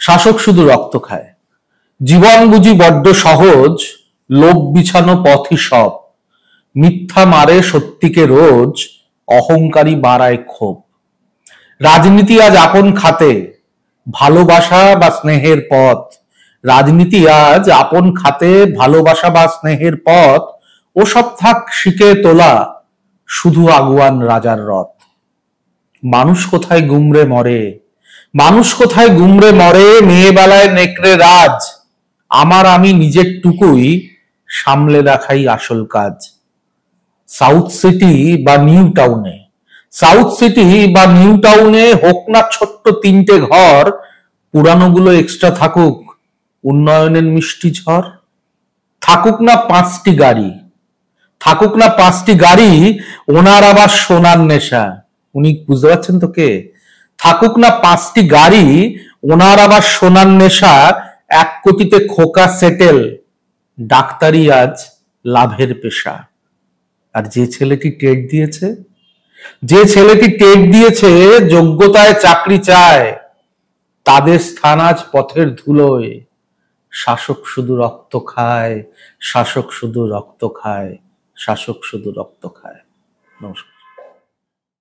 শাসক শুধু রক্ত খায়। জীবন বুঝি বড্ড সহজ, লোভ বিছানো পথই সব। মিথ্যা মারে সত্যিকে রোজ, অহংকারী বাড়ায় ক্ষোভ। রাজনীতি আজ আপন খাতে, ভালোবাসা বা স্নেহের পথ। রাজনীতি আজ আপন খাতে, ভালোবাসা বা স্নেহের পথ। ওসব থাক শিকে তোলা, শুধু আগুয়ান রাজার রথ। মানুষ কোথায় গুমরে মরে, মানুষ কোথায় গুমরে মরে, মেয়েবেলায় নেকড়ে রাজ। আমার আমি নিজের টুকুই সামলে রাখাই আসল কাজ। সাউথ সিটি বা নিউ টাউনে, সাউথ সিটি বা নিউ টাউনে হোক না ছোট্ট তিনটে ঘর, পুরানোগুলো এক্সট্রা থাকুক, উন্নয়নের মিষ্টি ঝড়। থাকুক না 5টি গাড়ি, থাকুক না 5টি গাড়ি, ওনার আবার সোনার নেশা। উনি বুঝতে পারছেন তো কে? থাকুক না 5টি গাড়ি, ওনার আবার সোনার নেশা। 1 কোটিতে খোকা সেটেল, ডাক্তারি আজ লাভের পেশা। আর যে ছেলেটি টেট দিয়েছে, যে ছেলেটি টেট দিয়েছে, যোগ্যতায় চাকরি চায়, তাদের স্থান আজ পথের ধুলোয়। শাসক শুধু রক্ত খায়, শাসক শুধু রক্ত খায়, শাসক শুধু রক্ত খায়। নমস্কার।